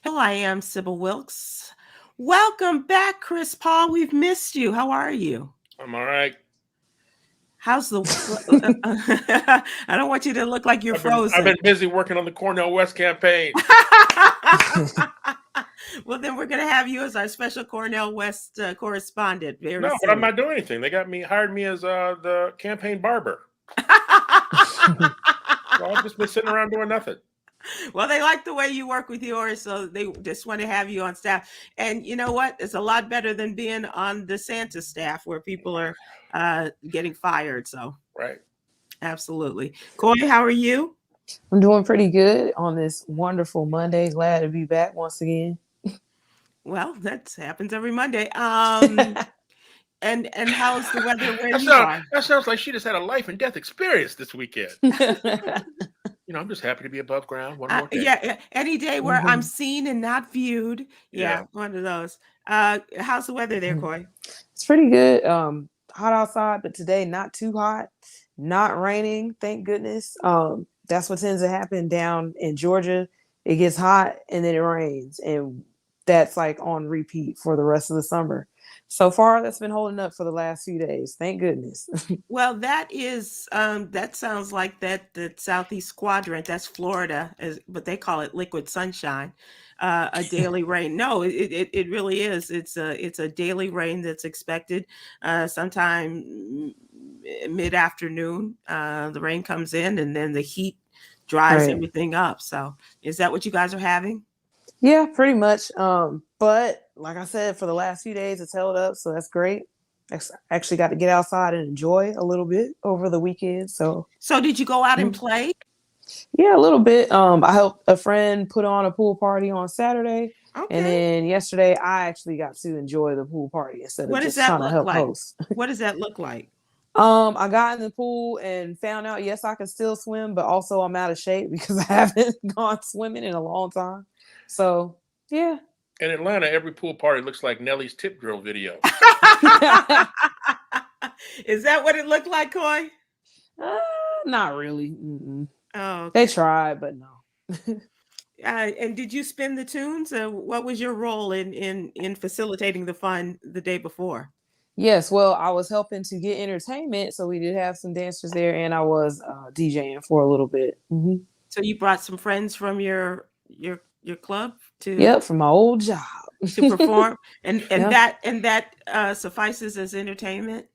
I am Sybil Wilkes. Welcome back, Chris Paul. We've missed you. How are you? I'm all right. How's the? I don't want you to look like you're I've frozen. been busy working on the Cornell West campaign. Well, then we're going to have you as our special Cornell West correspondent very No, but I'm soon. not doing anything. They hired me as the campaign barber. So I've just been sitting around doing nothing. Well, they like the way you work with yours, so they just want to have you on staff. And you know what? It's a lot better than being on the Santa staff where people are getting fired. So, Right. absolutely. Coy, how are you? I'm doing pretty good on this wonderful Monday. Glad to be back once again. Well, that happens every Monday. And how's the weather where you are? That sounds like she just had a life and death experience this weekend. I'm just happy to be above ground one more day. Yeah, any day where I'm seen and not viewed. Yeah, one of those. How's the weather there, Coy? It's pretty good. Hot outside, but today not too hot, not raining. Thank goodness. That's what tends to happen down in Georgia. It gets hot and then it rains, and that's like on repeat for the rest of the summer. So far, that's been holding up for the last few days. Thank goodness. Well, that is that sounds like the Southeast Quadrant. That's Florida, but they call it liquid sunshine. A daily rain. No, it really is. It's a daily rain that's expected sometime mid afternoon. The rain comes in, and then the heat dries everything up. So, is that what you guys are having? Yeah, pretty much. But like I said, for the last few days, it's held up, so that's great. I actually got to get outside and enjoy a little bit over the weekend. So did you go out and play? Yeah, a little bit. I helped a friend put on a pool party on Saturday, and then yesterday I actually got to enjoy the pool party instead of just trying to help host. What does that look like? I got in the pool and found out, yes, I can still swim, but also I'm out of shape because I haven't gone swimming in a long time. So, yeah. In Atlanta, every pool party looks like Nelly's tip drill video. Is that what it looked like, Coy? Not really. Mm-mm. Oh, okay. They tried, but no. And did you spin the tunes? What was your role in facilitating the fun the day before? Yes, well, I was helping to get entertainment, so we did have some dancers there, and I was DJing for a little bit. Mm-hmm. So you brought some friends from your club to? Yep, from my old job to perform, and that suffices as entertainment.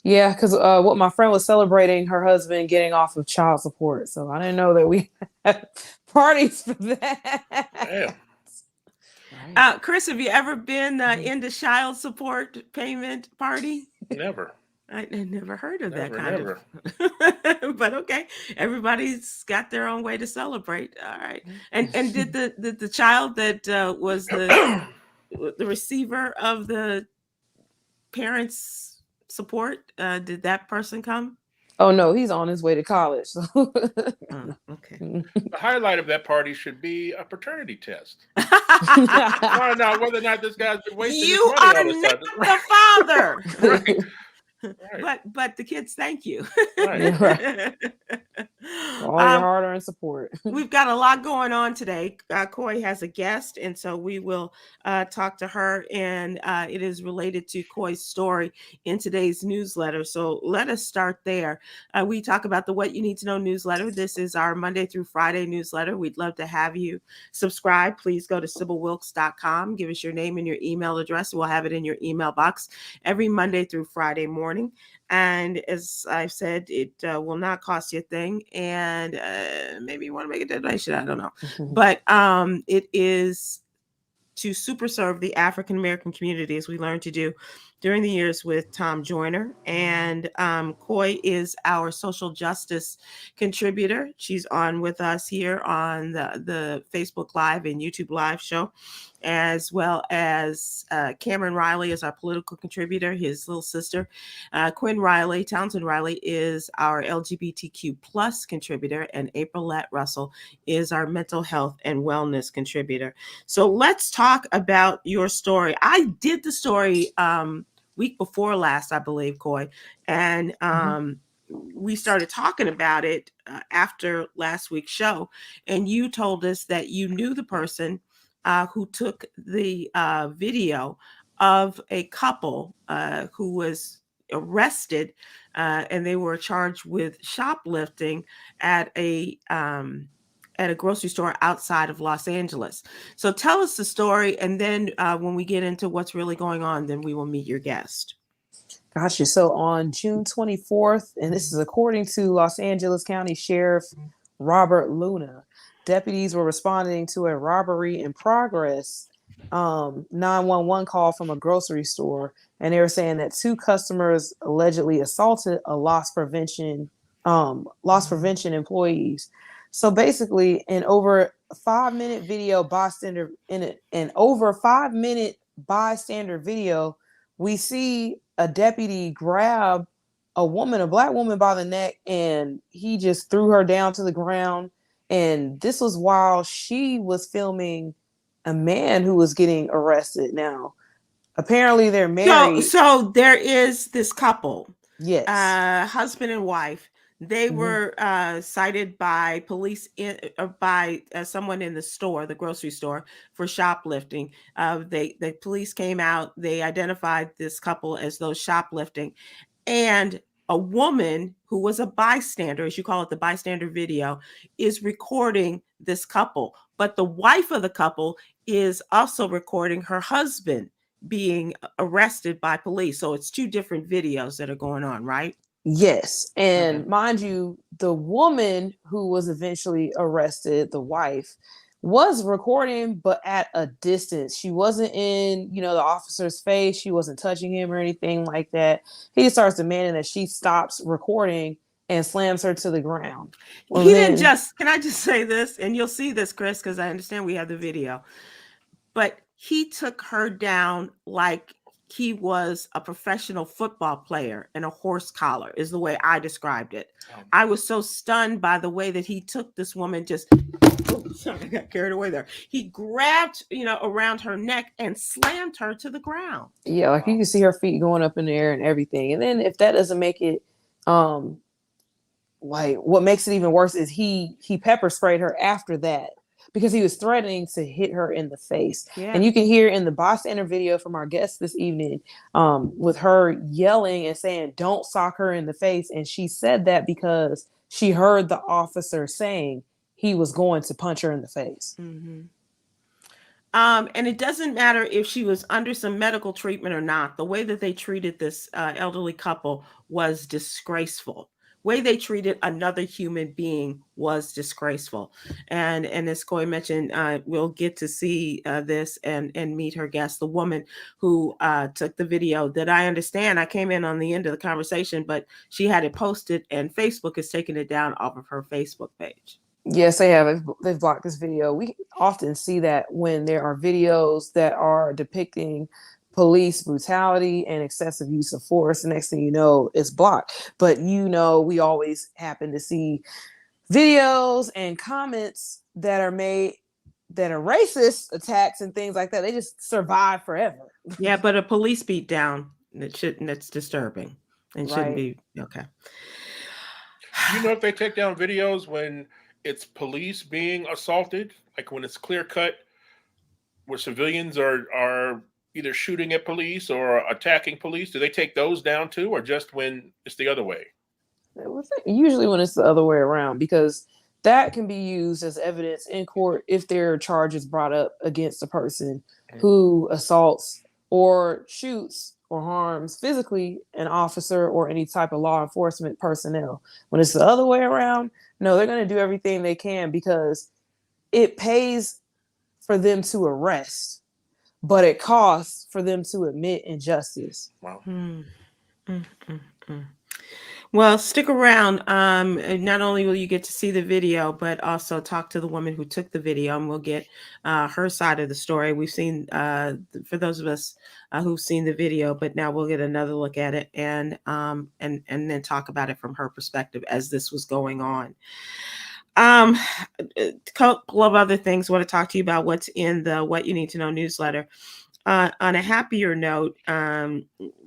Yeah, because what my friend was celebrating her husband getting off of child support, so I didn't know that we had parties for that. Chris, have you ever been into child support payment party? Never. I never heard of that kind of. But okay, everybody's got their own way to celebrate. All right, and did the child that was the receiver of the parents' support, did that person come? Oh no, he's on his way to college. So. Okay. The highlight of that party should be a paternity test. Find out whether or not this guy's been wasting his money all the father. Right. Right. But the kids thank you. Right. All your hard-earned support. We've got a lot going on today. Coy has a guest, and so we will talk to her, and it is related to Coy's story in today's newsletter. So let us start there. We talk about the What You Need to Know newsletter. This is our Monday through Friday newsletter. We'd love to have you subscribe. Please go to SybilWilkes.com. Give us your name and your email address. We'll have it in your email box every Monday through Friday morning. And as I've said, it will not cost you a thing. And maybe you want to make a donation. I don't know. But it is to super serve the African American community, as we learned to do during the years with Tom Joyner. And Coy is our social justice contributor. She's on with us here on the Facebook Live and YouTube Live show, as well as Cameron Riley is our political contributor, his little sister. Townsend Riley is our LGBTQ plus contributor, and April Lett Russell is our mental health and wellness contributor. So let's talk about your story. I did the story week before last, I believe, Coy, and we started talking about it after last week's show, and you told us that you knew the person who took the video of a couple who was arrested, and they were charged with shoplifting at a grocery store outside of Los Angeles. So tell us the story, and then when we get into what's really going on, then we will meet your guest. Gotcha. So on June 24th, and this is according to Los Angeles County Sheriff Robert Luna, deputies were responding to a robbery in progress 911 call from a grocery store, and they were saying that 2 customers allegedly assaulted a loss prevention employees. So basically, in over a 5-minute video bystander video, we see a deputy grab a black woman by the neck, and he just threw her down to the ground. And this was while she was filming a man who was getting arrested. Now, apparently they're married. So there is this couple, yes, husband and wife. They were cited by police by someone in the store, the grocery store, for shoplifting. The police came out. They identified this couple as those shoplifting, and a woman who was a bystander, as you call it, the bystander video, is recording this couple. But the wife of the couple is also recording her husband being arrested by police. So it's 2 different videos that are going on, right? Yes. And mind you, the woman who was eventually arrested, the wife, was recording, but at a distance. She wasn't in, the officer's face. She wasn't touching him or anything like that. He starts demanding that she stops recording and slams her to the ground. Well, can I just say this? And you'll see this, Chris, because I understand we have the video. But he took her down like he was a professional football player in a horse collar, is the way I described it. I was so stunned by the way that he took this woman sorry, I got carried away there. He grabbed, around her neck and slammed her to the ground. Yeah, like you can see her feet going up in the air and everything. And then if that doesn't make it, like what makes it even worse is he pepper sprayed her after that, because he was threatening to hit her in the face. Yeah. And you can hear in the bystander video from our guest this evening, with her yelling and saying, "Don't sock her in the face." And she said that because she heard the officer saying he was going to punch her in the face. Mm-hmm. And it doesn't matter if she was under some medical treatment or not. The way that they treated this elderly couple was disgraceful. Way they treated another human being was disgraceful. And as Coy mentioned, we'll get to see this and meet her guest, the woman who took the video that I understand. I came in on the end of the conversation, but she had it posted and Facebook has taken it down off of her Facebook page. Yes, they have. They've blocked this video. We often see that when there are videos that are depicting police brutality and excessive use of force. The next thing you know, it's blocked. But we always happen to see videos and comments that are made that are racist attacks and things like that. They just survive forever. Yeah, but a police beat down, that's disturbing and shouldn't be okay. If they take down videos when it's police being assaulted, like when it's clear cut, where civilians are either shooting at police or attacking police, do they take those down too, or just when it's the other way? Usually when it's the other way around, because that can be used as evidence in court if there are charges brought up against a person who assaults or shoots or harms physically an officer or any type of law enforcement personnel. When it's the other way around, no, they're going to do everything they can, because it pays for them to arrest, but it costs for them to admit injustice. Wow. Well, stick around. Not only will you get to see the video, but also talk to the woman who took the video, and we'll get her side of the story. We've seen, for those of us who've seen the video, but now we'll get another look at it and then talk about it from her perspective as this was going on. A couple of other things I want to talk to you about. What's in the What You Need to Know newsletter. On a happier note,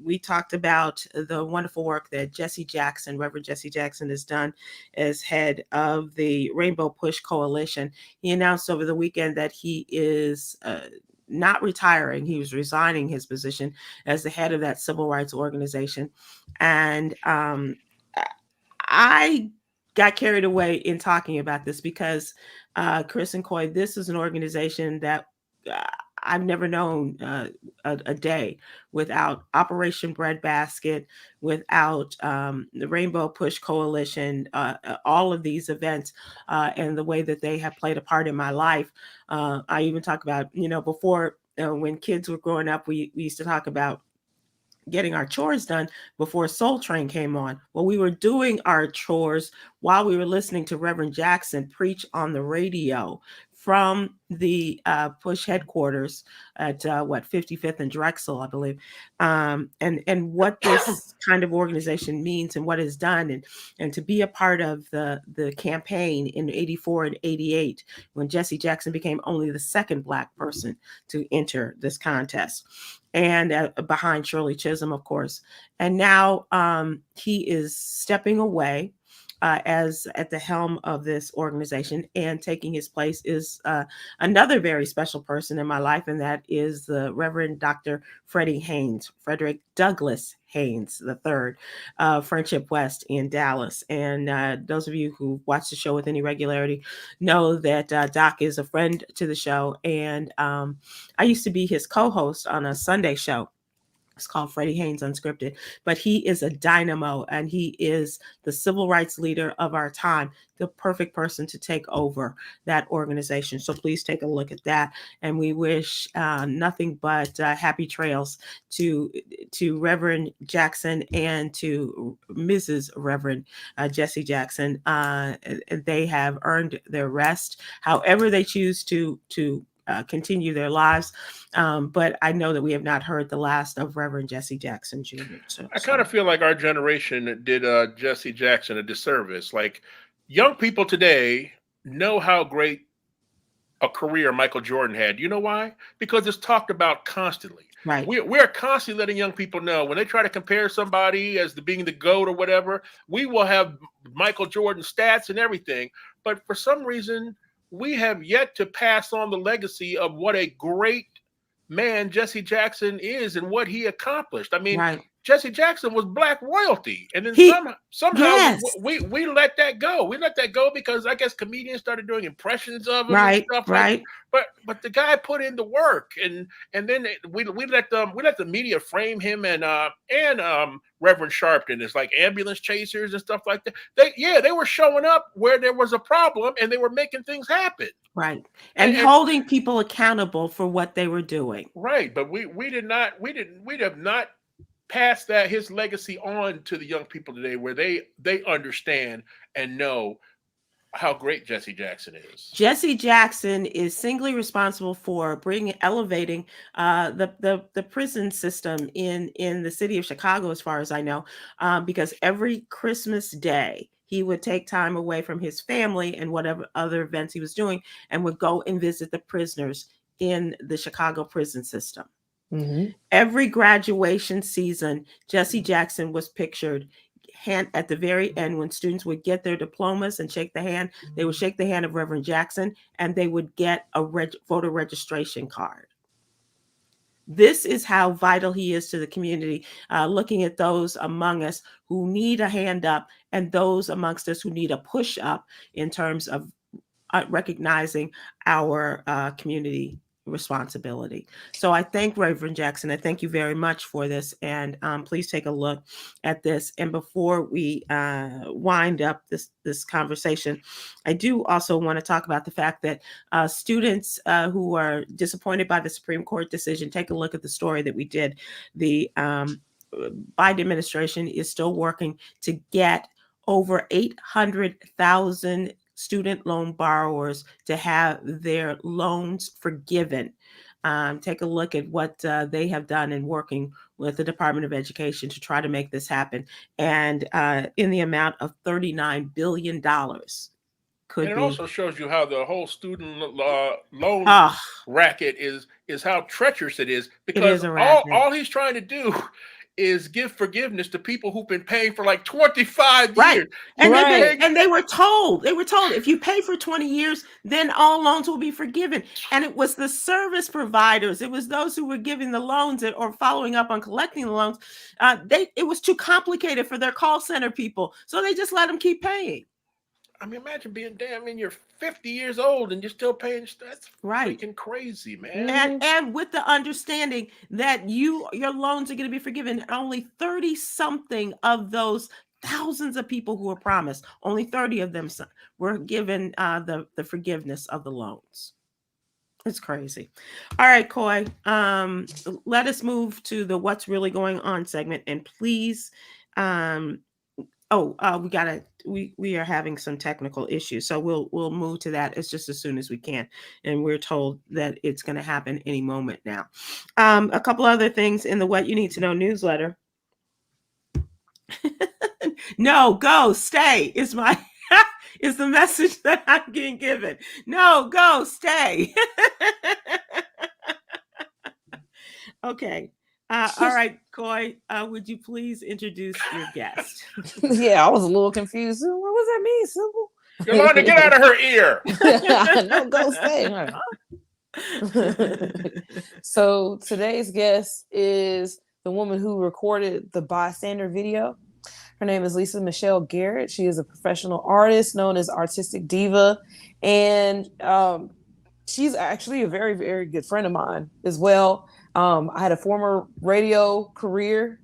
we talked about the wonderful work that Reverend Jesse Jackson, has done as head of the Rainbow Push Coalition. He announced over the weekend that he is not retiring. He was resigning his position as the head of that civil rights organization. And I got carried away in talking about this because, Chris and Coy, this is an organization that uh, I've never known a day without Operation Breadbasket, without the Rainbow Push Coalition, all of these events, and the way that they have played a part in my life. I even talk about, before, when kids were growing up, we used to talk about getting our chores done before Soul Train came on. Well, we were doing our chores while we were listening to Reverend Jackson preach on the radio from the Push headquarters at 55th and Drexel, I believe, and what this kind of organization means and what it's done, and to be a part of the campaign in '84 and '88 when Jesse Jackson became only the second Black person to enter this contest, and behind Shirley Chisholm, of course. And now he is stepping away as at the helm of this organization, and taking his place is another very special person in my life, and that is the Reverend Dr. Frederick Douglass Haynes III, Friendship West in Dallas. And those of you who watch the show with any regularity know that Doc is a friend to the show, and I used to be his co-host on a Sunday show. It's called Freddie Haynes Unscripted, but he is a dynamo, and he is the civil rights leader of our time, the perfect person to take over that organization. So please take a look at that. And we wish nothing but happy trails to Reverend Jackson and to Mrs. Reverend Jesse Jackson. They have earned their rest, however they choose to continue their lives. But I know that we have not heard the last of Reverend Jesse Jackson Jr. I kind of feel like our generation did Jesse Jackson a disservice. Like, young people today know how great a career Michael Jordan had. You know why? Because it's talked about constantly. Right. We're constantly letting young people know when they try to compare somebody as being the GOAT or whatever, we will have Michael Jordan stats and everything. But for some reason, we have yet to pass on the legacy of what a great man Jesse Jackson is and what he accomplished. I mean, right. Jesse Jackson was Black royalty, and then somehow yes. we let that go. We let that go because I guess comedians started doing impressions of him, right, and stuff right. But the guy put in the work, and then we let the media frame him and Reverend Sharpton as like ambulance chasers and stuff like that. They were showing up where there was a problem, and they were making things happen. Right. And holding people accountable for what they were doing. Right, but we have not pass his legacy on to the young people today, where they understand and know how great Jesse Jackson is. Jesse Jackson is singly responsible for elevating the prison system in the city of Chicago, as far as I know, because every Christmas Day he would take time away from his family and whatever other events he was doing, and would go and visit the prisoners in the Chicago prison system. Mm-hmm. Every graduation season, Jesse Jackson was pictured at the very end when students would get their diplomas and shake the hand. They would shake the hand of Reverend Jackson, and they would get a voter registration card. This is how vital he is to the community, looking at those among us who need a hand up and those amongst us who need a push up in terms of recognizing our community responsibility. So I thank Reverend Jackson. I thank you very much for this, and please take a look at this. And before we wind up this conversation, I do also want to talk about the fact that students who are disappointed by the Supreme Court decision, take a look at the story that we did. The Biden administration is still working to get over 800,000 student loan borrowers to have their loans forgiven. Take a look at what they have done in working with the Department of Education to try to make this happen. And in the amount of $39 billion Could And it be. also shows you how the whole student loan Ah, racket is how treacherous it is, it because is a racket. all he's trying to do is give forgiveness to people who've been paying for like 25 Right. years. And Right. they were told if you pay for 20 years, then all loans will be forgiven. And it was the service providers, it was those who were giving the loans or following up on collecting the loans. It was too complicated for their call center people, so they just let them keep paying. I mean, imagine being you're 50 years old and you're still paying. That's Right. freaking crazy, man. And with the understanding that your loans are going to be forgiven, only 30 something of those thousands of people who were promised, only 30 of them were given the forgiveness of the loans. It's crazy. All right, Coy. Let us move to the what's really going on segment, and please, we are having some technical issues, so we'll move to that as soon as we can, and we're told that it's going to happen any moment now. A couple other things in the What You Need to Know newsletter. No, go, stay is my is the message that I'm getting given. No, go, stay. Okay. All right, Coy, would you please introduce your guest? Yeah, I was a little confused. What does that mean, Sybil? Yolanda, get out of her ear. No, go stay. I'm like, huh? So today's guest is the woman who recorded the bystander video. Her name is Lisa Michelle Garrett. She is a professional artist known as Artistic Diva. And she's actually a very, very good friend of mine as well. I had a former radio career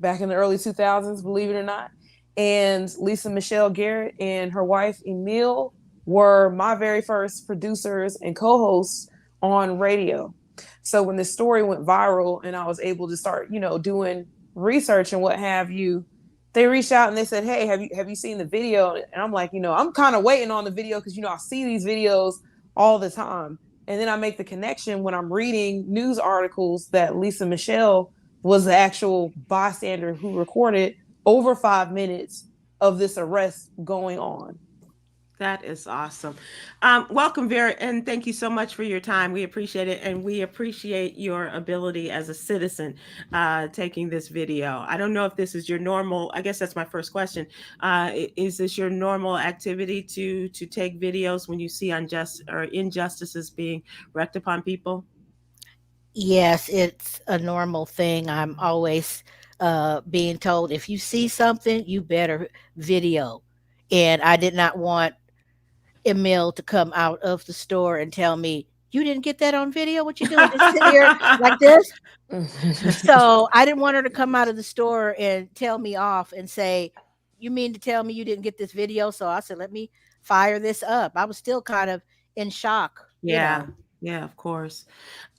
back in the early 2000s, believe it or not. And Lisa Michelle Garrett and her wife, Emile, were my very first producers and co-hosts on radio. So when this story went viral and I was able to start, doing research and what have you, they reached out and they said, "Hey, have you seen the video?" And I'm like, I'm kind of waiting on the video because, I see these videos all the time. And then I make the connection when I'm reading news articles that Lisa Michelle was the actual bystander who recorded over 5 minutes of this arrest going on. That is awesome. Welcome, Vera, and thank you so much for your time. We appreciate it, and we appreciate your ability as a citizen taking this video. I don't know if this is your normal, I guess that's my first question. Is this your normal activity to take videos when you see unjust or injustices being wreaked upon people? Yes, it's a normal thing. I'm always being told if you see something, you better video. And I did not want Emil to come out of the store and tell me, "You didn't get that on video? What you doing? Just sit here like this?" So I didn't want her to come out of the store and tell me off and say, "You mean to tell me you didn't get this video?" So I said, "Let me fire this up." I was still kind of in shock, Yeah, yeah, of course.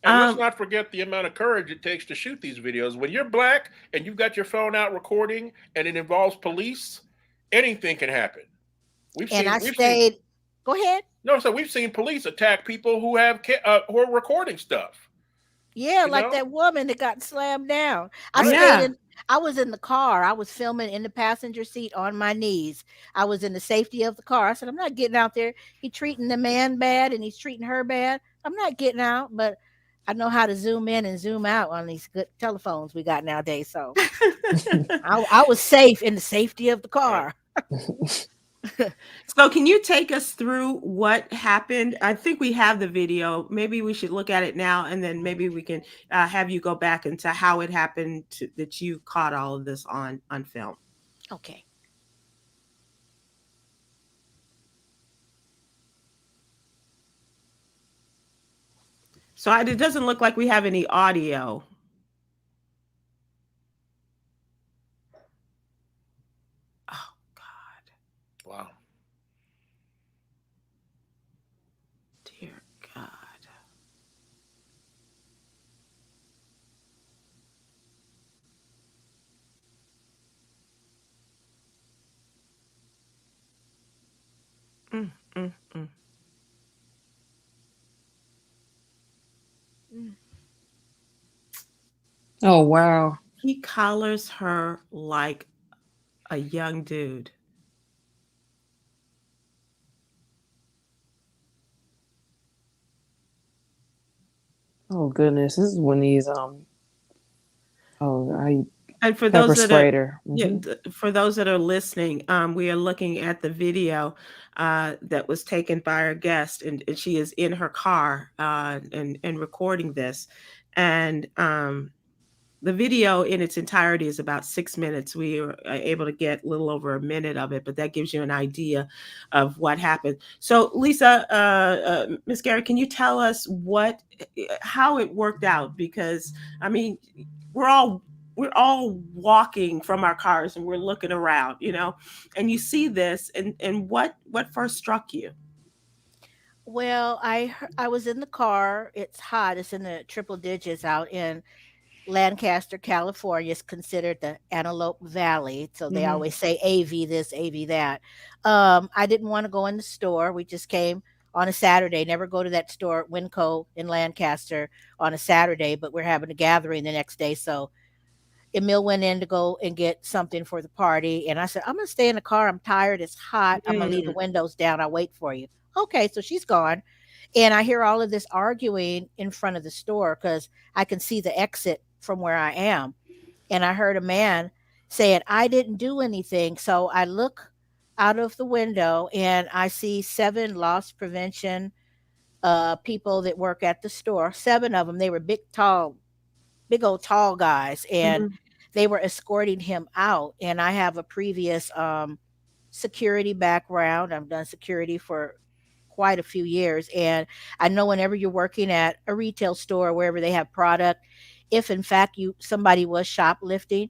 And let's not forget the amount of courage it takes to shoot these videos. When you're black and you've got your phone out recording and it involves police, anything can happen. Go ahead. No, so we've seen police attack people who who are recording stuff. Yeah, like that woman that got slammed down. I was in the car. I was filming in the passenger seat on my knees. I was in the safety of the car. I said, "I'm not getting out there. He's treating the man bad and he's treating her bad. I'm not getting out." But I know how to zoom in and zoom out on these good telephones we got nowadays. So I was safe in the safety of the car. So can you take us through what happened? I think we have the video. Maybe we should look at it now, and then maybe we can have you go back into how it happened that you caught all of this on film. Okay. So it doesn't look like we have any audio. Oh, God. Wow. Dear God. Mm, mm, mm. Oh, wow. He collars her like a young dude. Oh goodness, this is when these I And for pepper those that are, sprayed her. yeah, Hmm. for those that are listening, we are looking at the video that was taken by our guest, and she is in her car and recording this, and the video in its entirety is about 6 minutes. We were able to get a little over a minute of it, but that gives you an idea of what happened. So, Lisa, Miss Gary, can you tell us how it worked out? Because I mean, we're all we're all walking from our cars and we're looking around, and you see this, and what first struck you? Well, I was in the car. It's hot. It's in the triple digits out in Lancaster, California. Is considered the Antelope Valley, so they Hmm. always say AV this, AV that. I didn't want to go in the store. We just came on a Saturday. Never go to that store at Winco in Lancaster on a Saturday, but we're having a gathering the next day, so Emil went in to go and get something for the party. And I said, I'm going to stay in the car. I'm tired. It's hot. I'm going to leave the Mm. windows down. I'll wait for you. Okay. So she's gone. And I hear all of this arguing in front of the store because I can see the exit from where I am. And I heard a man saying, I didn't do anything. So I look out of the window and I see 7 loss prevention people that work at the store. 7 of them. They were big old tall guys, and Mhm. they were escorting him out. And I have a previous security background. I've done security for quite a few years, and I know whenever you're working at a retail store, wherever they have product, if in fact you somebody was shoplifting,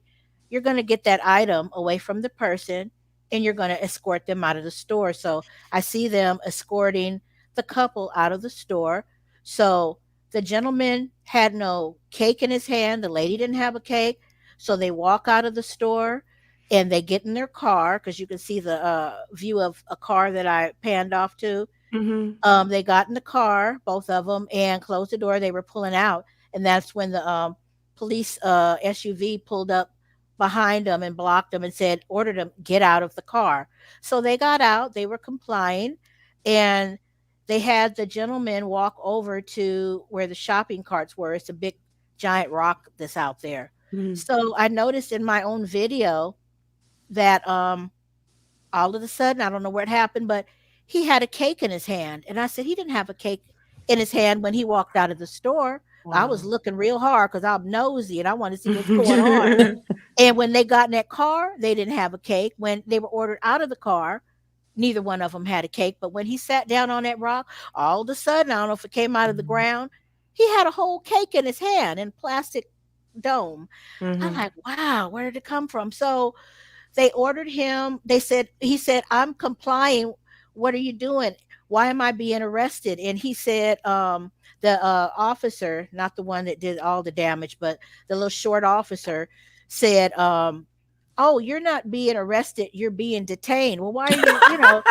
you're going to get that item away from the person and you're going to escort them out of the store. So I see them escorting the couple out of the store. So the gentleman had no cake in his hand, the lady didn't have a cake. So they walk out of the store and they get in their car because you can see the view of a car that I panned off to. Mhm. They got in the car, both of them, and closed the door. They were pulling out, and that's when the police SUV pulled up behind them and blocked them and said, ordered them get out of the car. So they got out. They were complying, and they had the gentleman walk over to where the shopping carts were. It's a big, giant rock that's out there. Mhm. So I noticed in my own video that all of a sudden, I don't know what happened, but he had a cake in his hand. And I said, he didn't have a cake in his hand when he walked out of the store. I was Wow. looking real hard because I'm nosy and I want to see what's going on. And when they got in that car, they didn't have a cake. When they were ordered out of the car, neither one of them had a cake. But when he sat down on that rock, all of a sudden, I don't know if it came out of the ground, he had a whole cake in his hand in plastic dome. I'm Mhm. like, wow, where did it come from? So they ordered him. He said, I'm complying. What are you doing? Why am I being arrested? And he said, the officer, not the one that did all the damage, but the little short officer said, oh, you're not being arrested. You're being detained. Well, why are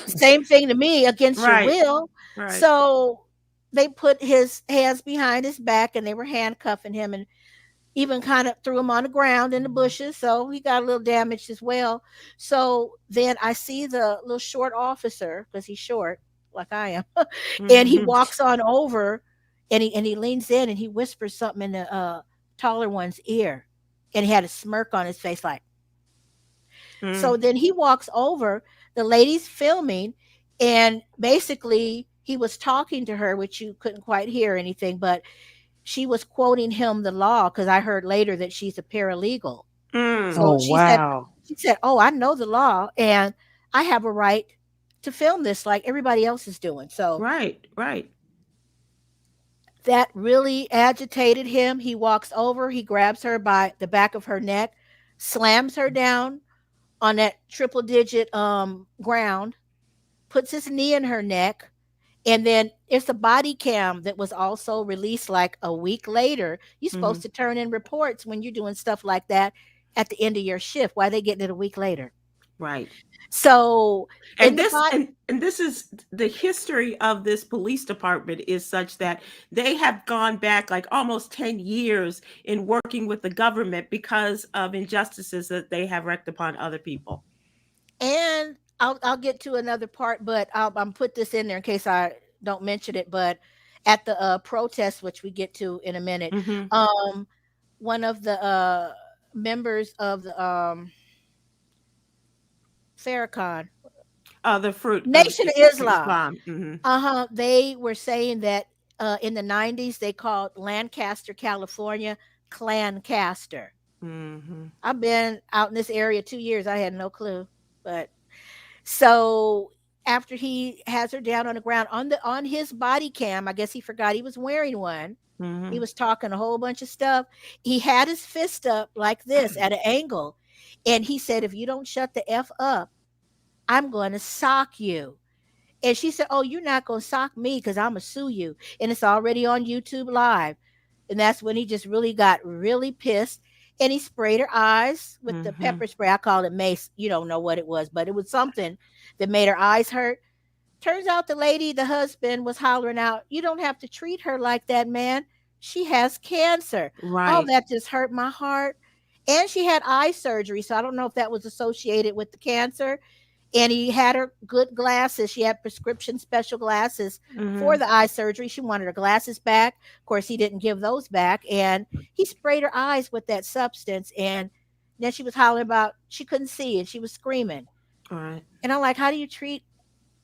same thing to me against your Right. will. Right. So they put his hands behind his back and they were handcuffing him and even kind of threw him on the ground in the bushes. So he got a little damaged as well. So then I see the little short officer, because he's short, like I am, and he Mhm. walks on over and he leans in and he whispers something in the taller one's ear. And he had a smirk on his face, like, so Mm. then he walks over, the lady's filming, and basically he was talking to her, which you couldn't quite hear anything, but she was quoting him the law because I heard later that she's a paralegal. Mm. So Oh wow. she said, "Oh, I know the law and I have a right to film this like everybody else is doing." So Right. Right. that really agitated him. He walks over, he grabs her by the back of her neck, slams her down on that triple digit ground, puts his knee in her neck, and then it's a body cam that was also released like a week later. You're supposed Mhm. to turn in reports when you're doing stuff like that at the end of your shift. Why they getting it a week later? Right. So in And the this bot, and this is the history of this police department is such that they have gone back like almost 10 years in working with the government because of injustices that they have wreaked upon other people. and I'll get to another part, but I'm put this in there in case I don't mention it. But at the protest, which we get to in a minute. Mm-hmm. One of the members of the Farrakhan The fruit of Nation of Islam, Islam. Mm-hmm. they were saying that in the 90s they called Lancaster, California, Clancaster. Mm-hmm. I've been out in this area 2 years. I had no clue. But so after he has her down on the ground on his body cam, I guess he forgot he was wearing one. He Mm-hmm. was talking a whole bunch of stuff. He had his fist up like this at an angle. And he said, if you don't shut the F up, I'm going to sock you. And she said, oh, you're not going to sock me because I'm going to sue you. And it's already on YouTube Live. And that's when he just really got really pissed. And he sprayed her eyes with the Mm-hmm. pepper spray. I call it mace. You don't know what it was, but it was something that made her eyes hurt. Turns out the husband, was hollering out, you don't have to treat her like that, man. She has cancer. Oh, Right. that just hurt my heart. And she had eye surgery. So I don't know if that was associated with the cancer. And he had her good glasses. She had prescription special glasses for Mm-hmm. the eye surgery. She wanted her glasses back. Of course, he didn't give those back. And he sprayed her eyes with that substance. And then she was hollering about she couldn't see and she was screaming. All right. And I'm like, how do you treat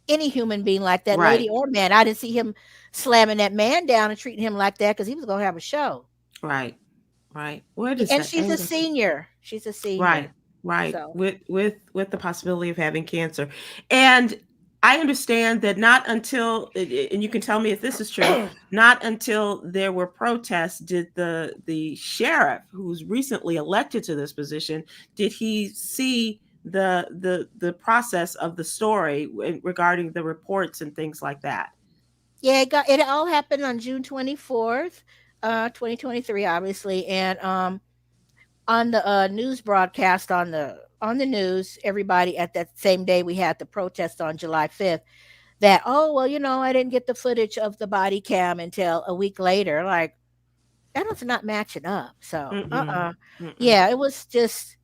any human being like that, Right. lady or man? I didn't see him slamming that man down and treating him like that because he was going to have a show. Right. Right. Where does And that she's a end? senior. She's a Right. senior. Right. So With the possibility of having cancer. And I understand that not until, and you can tell me if this is true, not until there were protests did the sheriff, who's recently elected to this position, did he see the process of the story regarding the reports and things like that. yeah, it all happened on June 24th, 2023, obviously. And on the news broadcast on the news, everybody at that same day we had the protest on July 5th. That, oh well, I didn't get the footage of the body cam until a week later. Like, that was not matching up. So Mm-mm. Mm-mm. yeah, it was just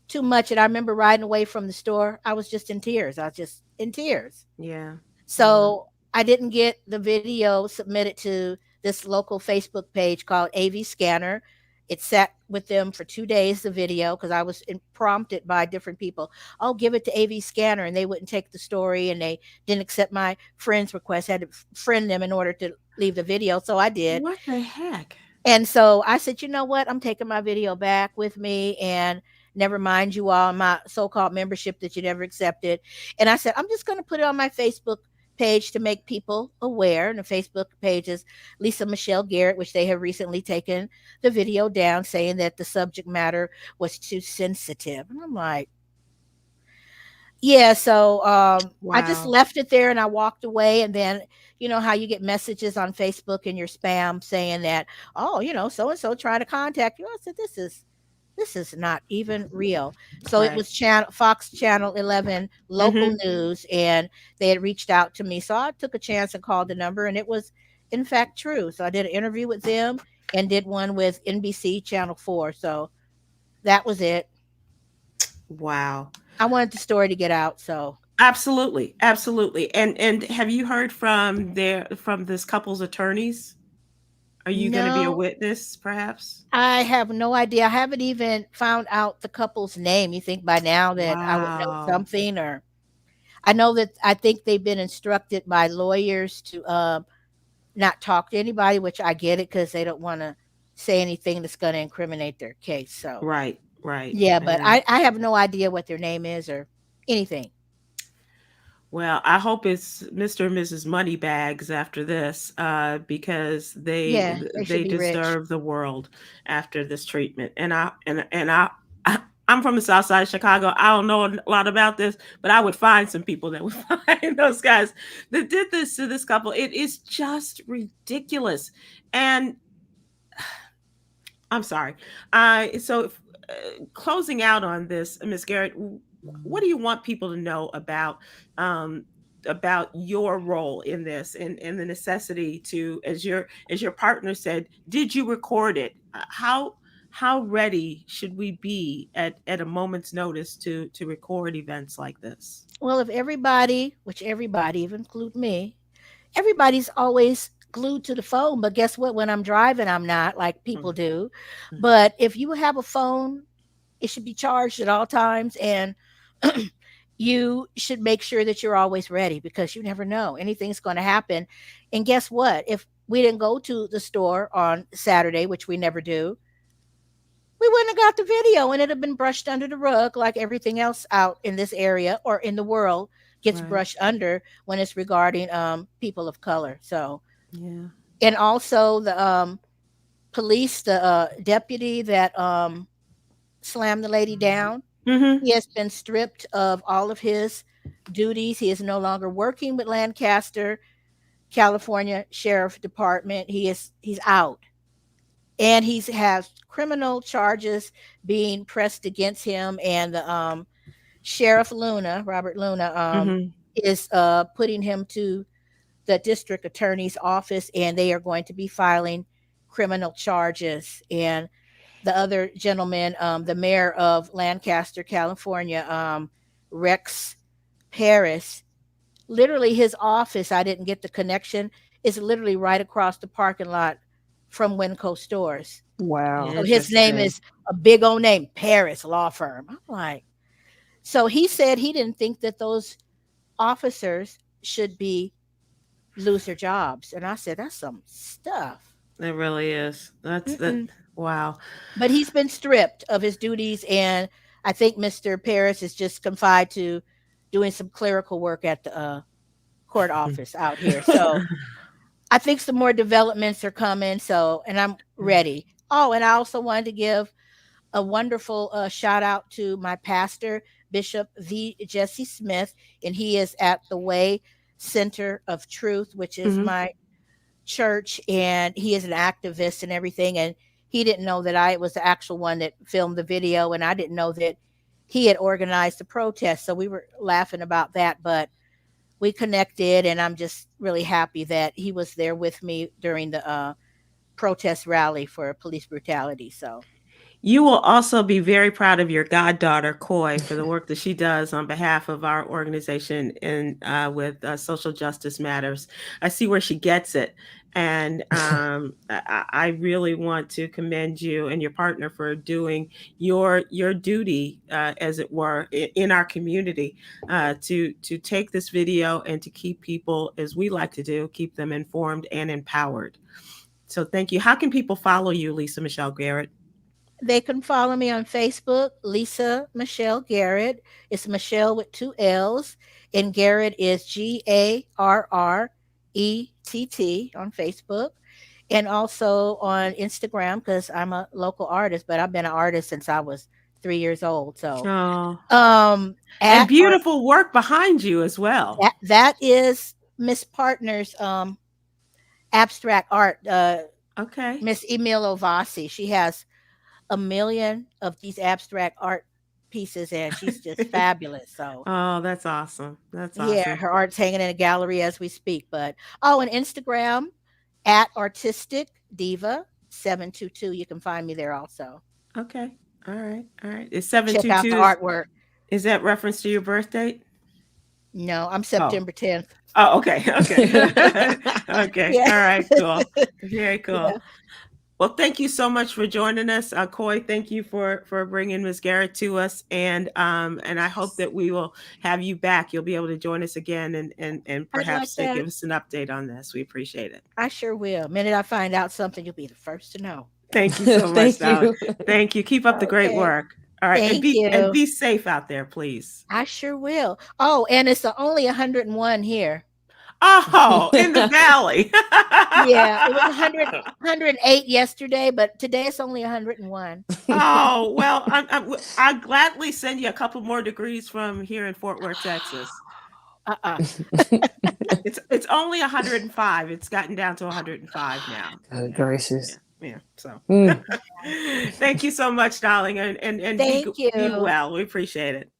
too much. And I remember riding away from the store. I was just in tears. I was just in tears. Yeah. So I didn't get the video submitted to this local Facebook page called AV Scanner. It sat with them for 2 days, the video, because I was prompted by different people. Oh, give it to AV Scanner. And they wouldn't take the story and they didn't accept my friend's request. I had to friend them in order to leave the video. So I did. What the heck? And so I said, you know what? I'm taking my video back with me, and never mind you all, my so-called membership that you never accepted. And I said, I'm just going to put it on my Facebook page to make people aware. And the Facebook page is Lisa Michelle Garrett, which they have recently taken the video down, saying that the subject matter was too sensitive. And I'm like, yeah, so I just Wow. left it there and I walked away. And then, you know how you get messages on Facebook in your spam saying that, oh, so and so trying to contact you. I said, this is not even real. So it Right. was Fox Channel 11 local Mm-hmm. news, and they had reached out to me. So I took a chance and called the number, and it was in fact true. So I did an interview with them and did one with NBC Channel 4. So that was it. Wow. I wanted the story to get out. So Absolutely. Absolutely. And have you heard from this couple's attorneys? Are you going to be a no, witness, perhaps? I have no idea. I haven't even found out the couple's name. You think by now that I would know Wow. something? Or I think they've been instructed by lawyers to not talk to anybody, which I get it because they don't want to say anything that's going to incriminate their case. So Right. Right. yeah, but And I have no idea what their name is or anything. well, I hope it's Mr. and Mrs. Moneybags after this, because Yeah, they should they be rich. deserve the world after this treatment. I'm from the South Side of Chicago. I don't know a lot about this, but I would find some people that would find those guys that did this to this couple. It is just ridiculous, and I'm sorry. Closing out on this, Miss Garrett, what do you want people to know um, about your role in this and the necessity to, as your partner said, did you record it? How ready should we be at a moment's notice to record events like this? Well, if everybody, which everybody, even include me, everybody's always glued to the phone. But guess what? When I'm driving, I'm not, like people do. Mhm. But if you have a phone, it should be charged at all times, and you should make sure that you're always ready, because you never know, anything's going to happen. And guess what? If we didn't go to the store on Saturday, which we never do, we wouldn't have got the video, and it'd have been brushed under the rug like everything else out in this area or in the world gets Right. brushed under when it's regarding people of color. So, Yeah. and also the police, the deputy that slammed the lady down, Mm-hmm. he has been stripped of all of his duties. He is no longer working with Lancaster, California Sheriff Department. He's out. And he has criminal charges being pressed against him. And the Sheriff Luna, Robert Luna, Mm-hmm. is putting him to the district attorney's office, and they are going to be filing criminal charges. And the other gentleman, the mayor of Lancaster, California, Rex Paris, literally his office, I didn't get the connection, is literally right across the parking lot from Winco Stores. Wow. So his name is a big old name, Paris Law Firm. I'm like, so he said he didn't think that those officers should lose their jobs. And I said, that's some stuff. It really is. That's that. Wow. But he's been stripped of his duties, and I think Mr. Paris is just confined to doing some clerical work at the court office out here. So I think some more developments are coming. So, and I'm ready. Oh, and I also wanted to give a wonderful shout out to my pastor, Bishop V. Jesse Smith, and he is at the Way Center of Truth, which is my church, and he is an activist and everything. And he didn't know that I was the actual one that filmed the video, and I didn't know that he had organized the protest. So we were laughing about that, but we connected, and I'm just really happy that he was there with me during the protest rally for police brutality. So you will also be very proud of your goddaughter, Coy, for the work that she does on behalf of our organization and with social justice matters. I see where she gets it. And I really want to commend you and your partner for doing your duty, as it were, in our community, to take this video and to keep people, as we like to do, keep them informed and empowered. So thank you. How can people follow you, Lisa Michelle Garrett? they can follow me on Facebook, Lisa Michelle Garrett. It's Michelle with 2 L's, and Garrett is Garrett on Facebook, and also on Instagram, because I'm a local artist, but I've been an artist since I was 3 years old. So, and beautiful work behind you as well. That is Miss Partner's abstract art. Okay. Miss Emil Ovasi. She has a million of these abstract art pieces, and she's just fabulous. So that's awesome. That's awesome. Yeah, her art's hanging in a gallery as we speak. But on Instagram at Artistic Diva 722. You can find me there also. Okay. All right. It's 722. Check out the artwork. Is that reference to your birth date? No, I'm September 10th. Oh, okay. Okay. Okay. Yeah. All right. Cool. Very cool. Yeah. Well, thank you so much for joining us, Coy. Thank you for bringing Ms. Garrett to us, and I hope that we will have you back. You'll be able to join us again, and perhaps to give us an update on this. We appreciate it. I sure will. The minute I find out something, you'll be the first to know. Thank you so much, Dolly. Thank you. Keep up the great work. All right, and be safe out there, please. I sure will. Oh, and it's only 101 here. Oh, in the valley. Yeah, it was 108 yesterday, but today it's only 101. Oh, well, I'll gladly send you a couple more degrees from here in Fort Worth, Texas. It's only 105. It's gotten down to 105 now. Good gracious. Yeah. So thank you so much, darling. And thank you. Be well. We appreciate it.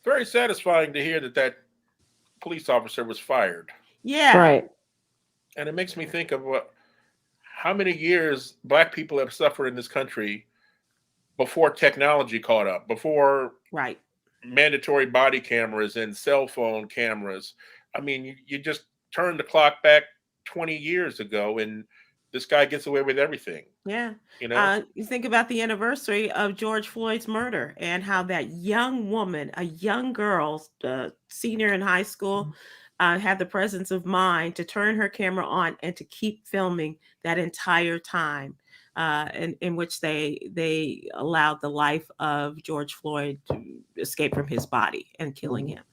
Very satisfying to hear that police officer was fired. Yeah. Right. And it makes me think of how many years Black people have suffered in this country before technology caught up, before mandatory body cameras and cell phone cameras. I mean, you just turn the clock back 20 years ago, and this guy gets away with everything. Yeah. You know, You think about the anniversary of George Floyd's murder and how that young woman, a young girl, senior in high school, had the presence of mind to turn her camera on and to keep filming that entire time, in which they allowed the life of George Floyd to escape from his body and killing him.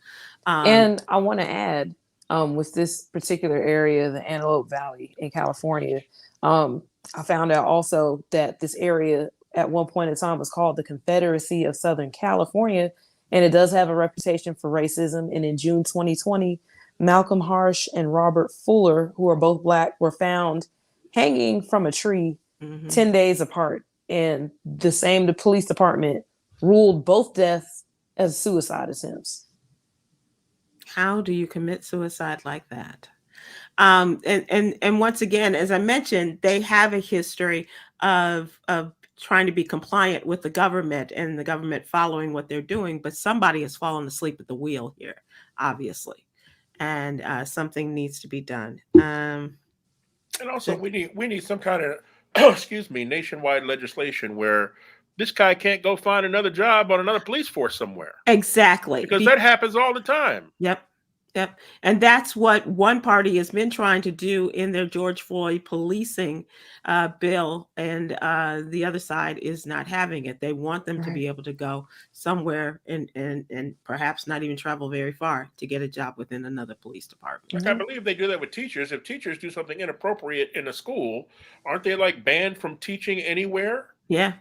And I want to add, with this particular area, the Antelope Valley in California, I found out also that this area at one point in time was called the Confederacy of Southern California, and it does have a reputation for racism. And in June 2020, Malcolm Harsh and Robert Fuller, who are both Black, were found hanging from a tree 10 days apart. And the police department ruled both deaths as suicide attempts. How do you commit suicide like that? And once again, as I mentioned, they have a history of trying to be compliant with the government and the government following what they're doing, but somebody has fallen asleep at the wheel here, obviously, and something needs to be done. and also we need some kind of excuse me, nationwide legislation where this guy can't go find another job on another police force somewhere. Exactly. Because that happens all the time. Yep. Yep. And that's what one party has been trying to do in their George Floyd policing bill. And the other side is not having it. They want them to be able to go somewhere and perhaps not even travel very far to get a job within another police department. Like, I believe they do that with teachers. If teachers do something inappropriate in a school, aren't they like banned from teaching anywhere? Yeah.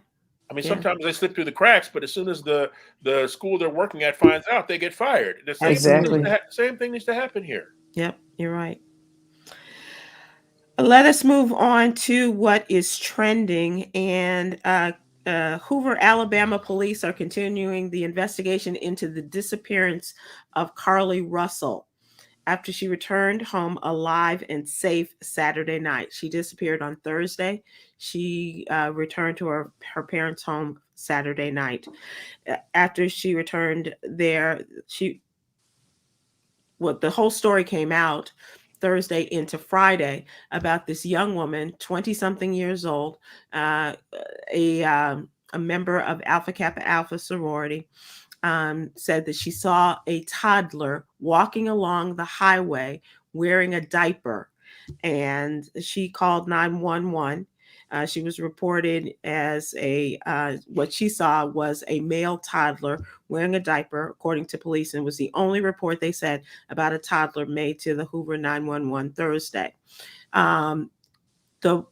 I mean, sometimes they slip through the cracks, but as soon as the school they're working at finds out, they get fired. The same thing needs to happen here. Yep, you're right. Let us move on to what is trending. And Hoover, Alabama police are continuing the investigation into the disappearance of Carly Russell after she returned home alive and safe Saturday night. She disappeared on Thursday. She returned to her parents' home Saturday night. After she returned there, the whole story came out Thursday into Friday about this young woman, 20-something years old, a member of Alpha Kappa Alpha sorority, said that she saw a toddler walking along the highway wearing a diaper, and she called 911. She was reported as what she saw was a male toddler wearing a diaper, according to police, and was the only report they said about a toddler made to the Hoover 911 Thursday. The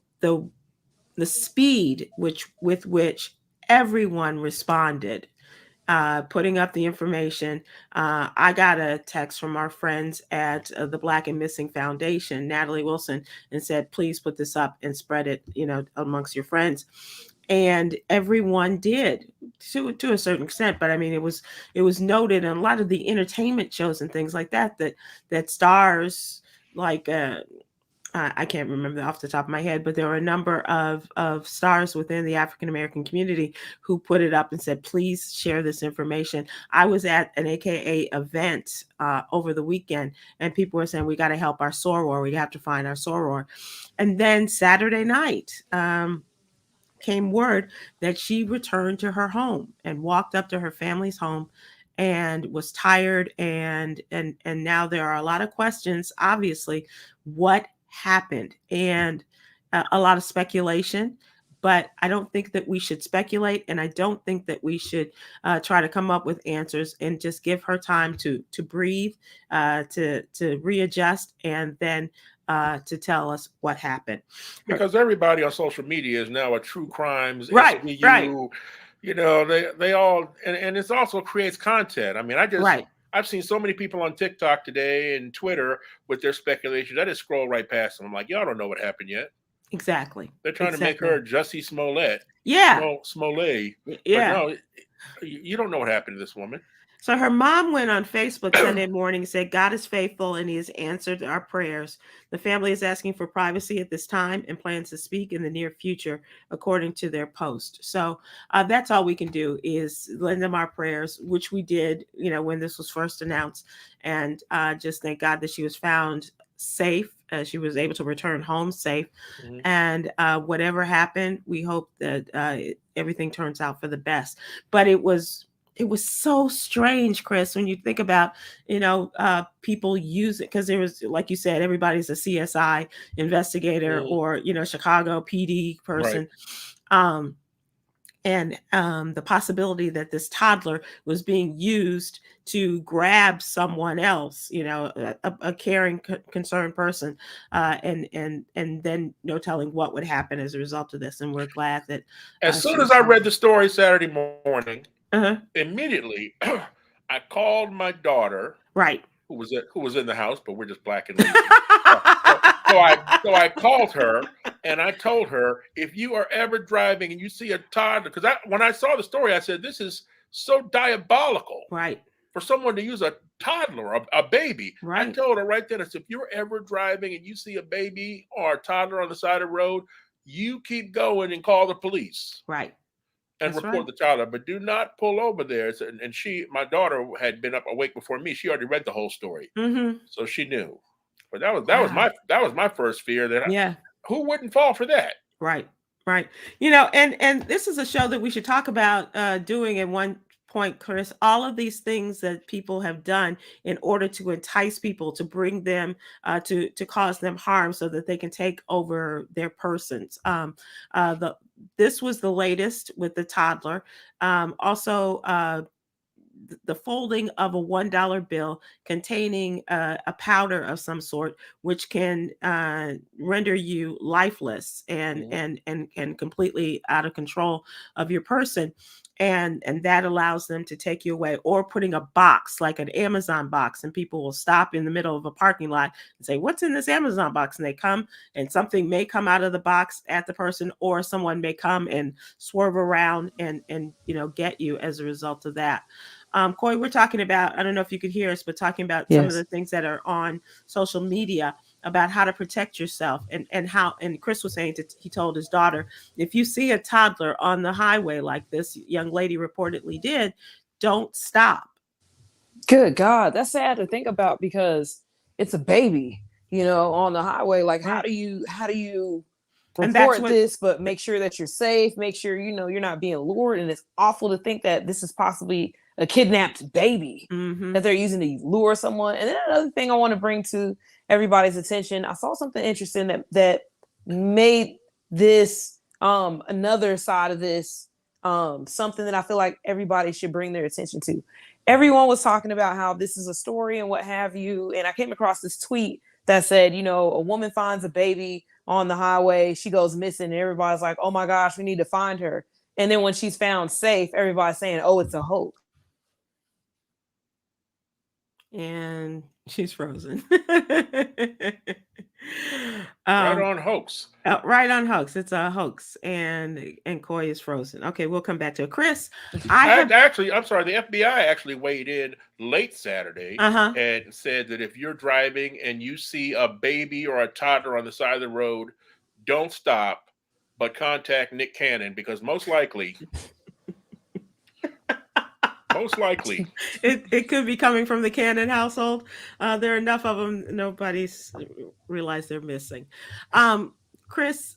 speed with which everyone responded, putting up the information. I got a text from our friends at the Black and Missing Foundation, Natalie Wilson, and said, please put this up and spread it, amongst your friends. And everyone did to a certain extent. But I mean, it was noted in a lot of the entertainment shows and things like that stars like, I can't remember off the top of my head, but there were a number of stars within the African-American community who put it up and said, please share this information. I was at an AKA event over the weekend, and people were saying, we got to help our soror. We have to find our soror. And then Saturday night came word that she returned to her home and walked up to her family's home and was tired. And now there are a lot of questions, obviously, what happened, and a lot of speculation, but I don't think that we should speculate, and I don't think that we should try to come up with answers, and just give her time to breathe, to readjust, and then to tell us what happened. Because everybody on social media is now a true crimes, right, SVU, right. They all, and it also creates content. I mean, I've seen so many people on TikTok today and Twitter with their speculations. I just scroll right past them. I'm like, y'all don't know what happened yet. Exactly. They're trying to make her Jussie Smollett. Yeah. Smollett. Yeah. But no, you don't know what happened to this woman. So her mom went on Facebook Sunday morning and said, God is faithful and he has answered our prayers. The family is asking for privacy at this time and plans to speak in the near future, according to their post. So that's all we can do is lend them our prayers, which we did, when this was first announced. And just thank God that she was found safe. She was able to return home safe. Mhm. And whatever happened, we hope that everything turns out for the best. But it was so strange, Chris, when you think about, people use it, because there was, like you said, everybody's a CSI investigator Mhm. or, Chicago PD Right. person. And the possibility that this toddler was being used to grab someone else, a caring, concerned person, and then no telling what would happen as a result of this. And we're glad that As she soon as was I fine. read the story Saturday morning, Uh-huh. immediately I called my daughter, Right. who was in the house, but we're just black and lazy. So I called her and I told her, if you are ever driving and you see a toddler, because when I saw the story, I said, this is so diabolical Right. for someone to use a toddler, a baby. I Right. told her right then, I said, if you're ever driving and you see a baby or a toddler on the side of the road, you keep going and call the police Right. and That's report right. the toddler, but do not pull over there. And my daughter had been up awake before me. She already read the whole story, Mm-hmm. so she knew. But that Wow. was my first fear, that Yeah. who wouldn't fall for that? Right. Right. And this is a show that we should talk about doing at one point, Chris. All of these things that people have done in order to entice people, to bring them, to cause them harm, so that they can take over their persons. This was the latest with the toddler. Also, the folding of a $1 bill containing a powder of some sort, which can render you lifeless and Mhm. and completely out of control of your person. And that allows them to take you away. Or putting a box like an Amazon box, and people will stop in the middle of a parking lot and say, what's in this Amazon box? And they come, and something may come out of the box at the person, or someone may come and swerve around and get you as a result of that. Coy, we're talking about, I don't know if you could hear us, but talking about some of Yes. the things that are on social media about how to protect yourself, and Chris was saying he told his daughter, if you see a toddler on the highway like this young lady reportedly did, don't stop. Good God, that's sad to think about, because it's a baby, on the highway. Like, how Right. do you And that's report what, this, but make sure that you're safe, make sure you're not being lured. And it's awful to think that this is possibly a kidnapped baby mm-hmm, that they're using to lure someone. And then another thing I want to bring to everybody's attention, I saw something interesting that made this another side of this something that I feel like everybody should bring their attention to. Everyone was talking about how this is a story and what have you, and I came across this tweet that said, a woman finds a baby on the highway, she goes missing, and everybody's like, oh my gosh, we need to find her. And then when she's found safe, everybody's saying, oh, it's a hoax. and she's frozen. Right on hoax. Right on hoax. It's a hoax, and Coy is frozen. Okay, we'll come back to it. Chris, I have. I'm sorry, the FBI actually weighed in late Saturday Uh-huh. and said that if you're driving and you see a baby or a toddler on the side of the road, don't stop, but contact Nick Cannon, because most likely it could be coming from the Cannon household. There are enough of them. Nobody's realized they're missing. Chris,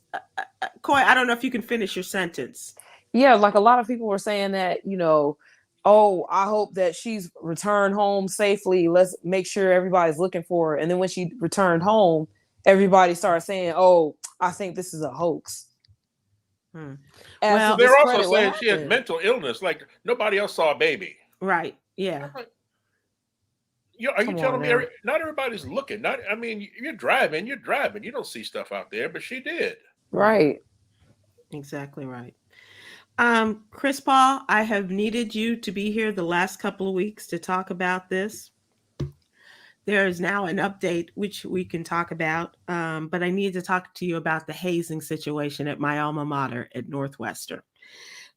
Coy, I don't know if you can finish your sentence. Yeah, like a lot of people were saying that, oh, I hope that she's returned home safely. Let's make sure everybody's looking for her. And then when she returned home, everybody started saying, oh, I think this is a hoax. Well, they're also saying she has mental illness. Like, nobody else saw a baby. Right. Yeah. Are you telling me not everybody's looking? You're driving. You don't see stuff out there, but she did. Right. Exactly right. Chris Paul, I have needed you to be here the last couple of weeks to talk about this. There is now an update which we can talk about, but I need to talk to you about the hazing situation at my alma mater at Northwestern.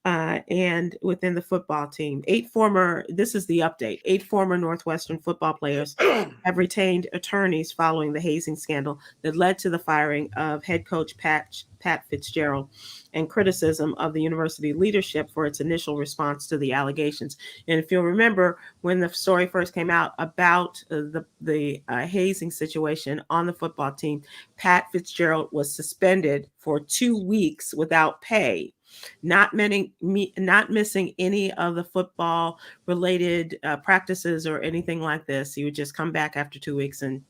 and within the football team. This is the update, 8 former Northwestern football players have retained attorneys following the hazing scandal that led to the firing of head coach Pat Fitzgerald and criticism of the university leadership for its initial response to the allegations. And if you'll remember, when the story first came out about the hazing situation on the football team, Pat Fitzgerald was suspended for 2 weeks without pay, not missing any of the football related practices or anything like this. He would just come back after 2 weeks and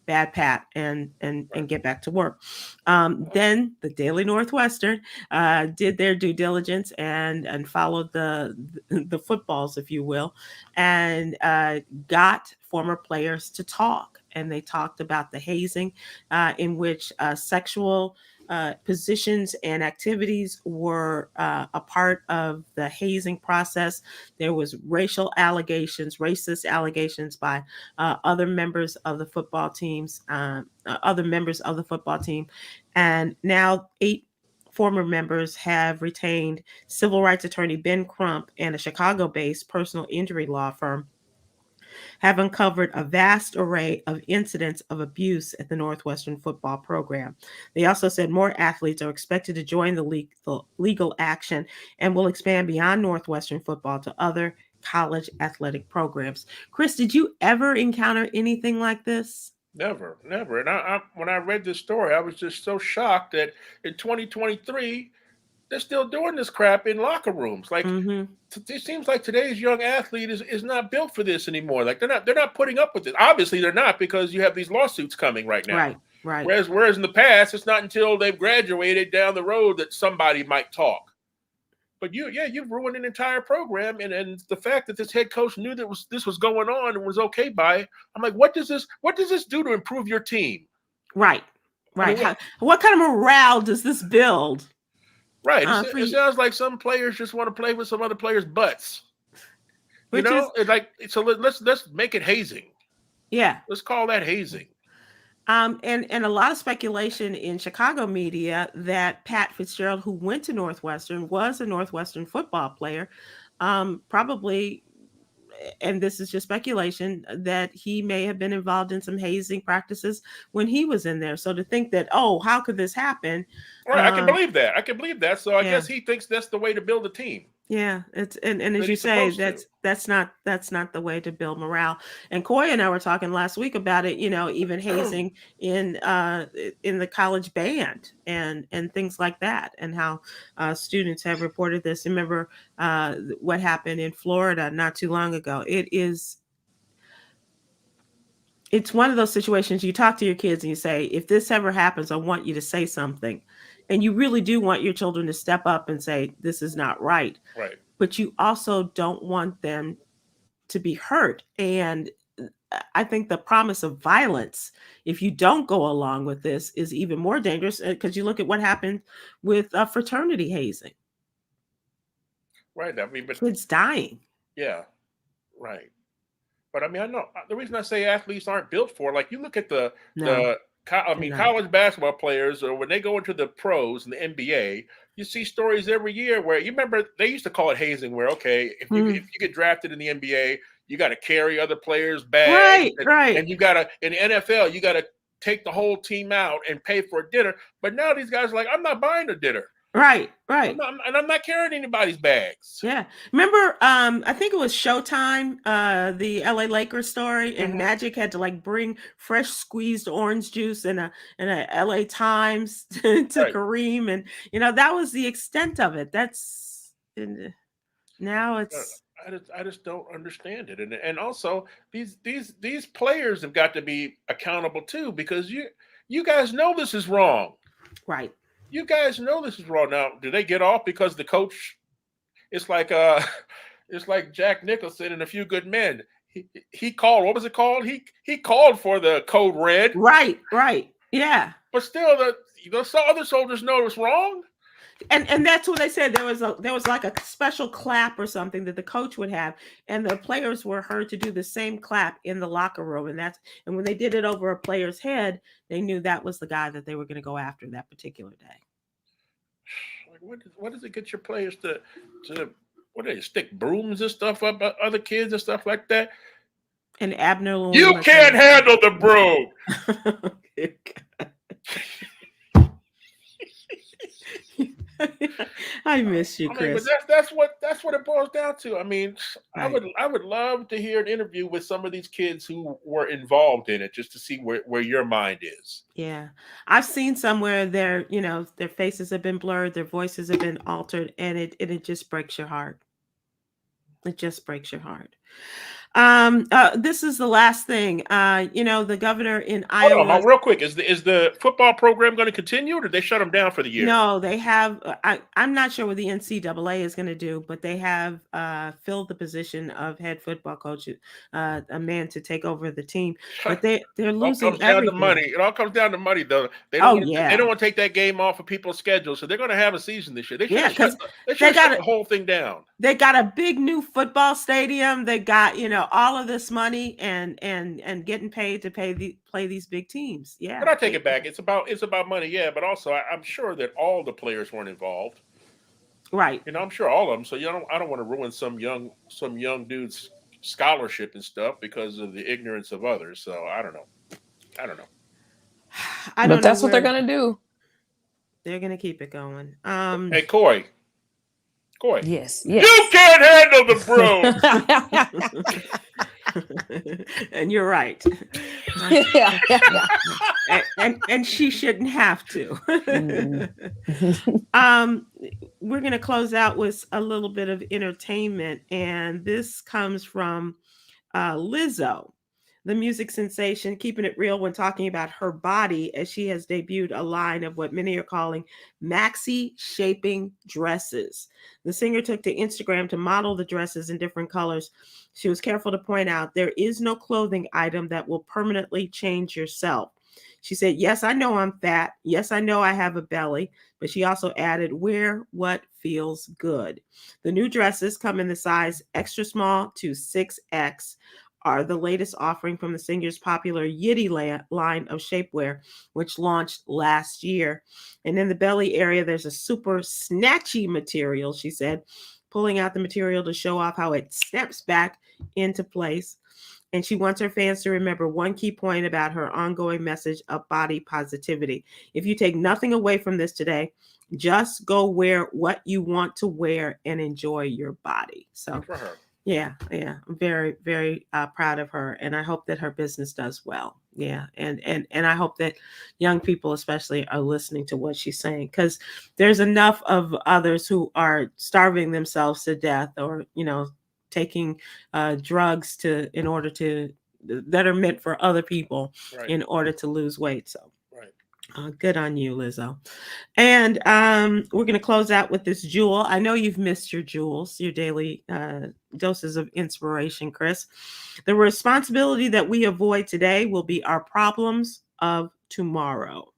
bad Pat and get back to work. Then the Daily Northwestern did their due diligence and followed the footballs, if you will, and got former players to talk. And they talked about the hazing in which sexual positions and activities were a part of the hazing process. There was racist allegations by other members of the football team, and now 8 former members have retained civil rights attorney Ben Crump and a Chicago-based personal injury law firm have uncovered a vast array of incidents of abuse at the Northwestern football program. They also said more athletes are expected to join the legal action and will expand beyond Northwestern football to other college athletic programs. Chris, did you ever encounter anything like this? Never. And when I read this story, I was just so shocked that in 2023, they're still doing this crap in locker rooms. Like, it seems like today's young athlete is not built for this anymore. Like, they're not putting up with it. Obviously, they're not, because you have these lawsuits coming right now. Right. Whereas in the past, it's not until they've graduated down the road that somebody might talk. But you've ruined an entire program, and the fact that this head coach knew that this was going on and was okay by it. I'm like, what does this do to improve your team? Right. I mean, what kind of morale does this build? Right. It sounds like some players just want to play with some other players' butts. It's like, so let's make it hazing. Yeah. Let's call that hazing. And a lot of speculation in Chicago media that Pat Fitzgerald, who went to Northwestern, was a Northwestern football player, probably, and this is just speculation, that he may have been involved in some hazing practices when he was in there. So to think that, how could this happen? Right, I can believe that. So I guess he thinks that's the way to build a team. Yeah, it's and as you say, that's not the way to build morale. And Coy and I were talking last week about it. Even hazing in the college band and things like that, and how students have reported this. Remember what happened in Florida not too long ago. It's one of those situations you talk to your kids and you say, if this ever happens, I want you to say something. And you really do want your children to step up and say, this is not right. Right. But you also don't want them to be hurt. And I think the promise of violence, if you don't go along with this, is even more dangerous, because you look at what happened with fraternity hazing. Right. I mean, but kids dying. Yeah. Right. But I mean, I know the reason I say athletes aren't built for, like, you look at college basketball players, or when they go into the pros and the NBA, you see stories every year where, you remember they used to call it hazing, where, okay, if you get drafted in the NBA, you got to carry other players' bags. Right. And you got to, in the NFL, you got to take the whole team out and pay for a dinner. But now these guys are like, I'm not buying a dinner. Right. I'm not carrying anybody's bags. Yeah. Remember, I think it was Showtime, the LA Lakers story, and Magic had to bring fresh squeezed orange juice in a LA Times to Kareem. And, that was the extent of it. Now it's. I just don't understand it. And also these players have got to be accountable too, because you guys know this is wrong. Right. You guys know this is wrong. Now, do they get off because the coach? It's like Jack Nicholson in A Few Good Men. He called. What was it called? He called for the code red. Right. Yeah. But still, the other soldiers know it's wrong. And that's what they said. There was like a special clap or something that the coach would have, and the players were heard to do the same clap in the locker room. And when they did it over a player's head, they knew that was the guy that they were going to go after that particular day. Like, what does it get your players to what do they stick brooms and stuff up at other kids and stuff like that? And Abner Lewin. You can't handle the broom. I miss you, I mean, Chris. but that's what it boils down to. I mean, right. I would love to hear an interview with some of these kids who were involved in it, just to see where your mind is. Yeah, I've seen somewhere their faces have been blurred, their voices have been altered, and it just breaks your heart. It just breaks your heart. This is the last thing. The governor in Iowa. Hold on, real quick. Is the football program going to continue, or did they shut them down for the year? No, they have. I'm not sure what the NCAA is going to do, but they have filled the position of head football coach, a man to take over the team. But they're losing everything. Down to money. It all comes down to money, though. They don't want to take that game off of people's schedules, so they're going to have a season this year. They should shut the whole thing down. They got a big new football stadium. They got all of this money and getting paid to play these big teams. Yeah, but I take it back. It's about money, yeah. But also, I'm sure that all the players weren't involved, right? I'm sure all of them. So I don't want to ruin some young dude's scholarship and stuff because of the ignorance of others. So I don't know. But that's what they're gonna do. They're gonna keep it going. Hey, Coy. Yes. You can't handle the broom. And you're right. and she shouldn't have to. We're going to close out with a little bit of entertainment, and this comes from Lizzo, the music sensation, keeping it real when talking about her body, as she has debuted a line of what many are calling maxi shaping dresses. The singer took to Instagram to model the dresses in different colors. She was careful to point out there is no clothing item that will permanently change yourself. She said, yes, I know I'm fat. Yes, I know I have a belly. But she also added, wear what feels good. The new dresses come in the size extra small to 6X. Are the latest offering from the singer's popular Yitty line of shapewear, which launched last year. And in the belly area, there's a super snatchy material, she said, pulling out the material to show off how it snaps back into place. And she wants her fans to remember one key point about her ongoing message of body positivity. If you take nothing away from this today, just go wear what you want to wear and enjoy your body. So for her. Yeah. I'm very, very proud of her, and I hope that her business does well. Yeah, and I hope that young people especially are listening to what she's saying, because there's enough of others who are starving themselves to death, or taking drugs that are meant for other people, right, in order to lose weight. So. Good on you, Lizzo. And we're going to close out with this jewel. I know you've missed your jewels, your daily doses of inspiration, Chris. The responsibility that we avoid today will be our problems of tomorrow.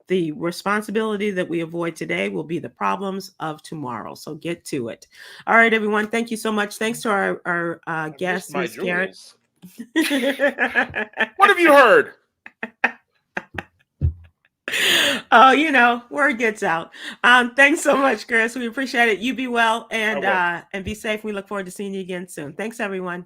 The responsibility that we avoid today will be the problems of tomorrow. So get to it. All right, everyone. Thank you so much. Thanks to our guest, Ms. Garrett. What have you heard? Oh, word gets out. Thanks so much, Chris. We appreciate it. You be well and be safe. We look forward to seeing you again soon. Thanks, everyone.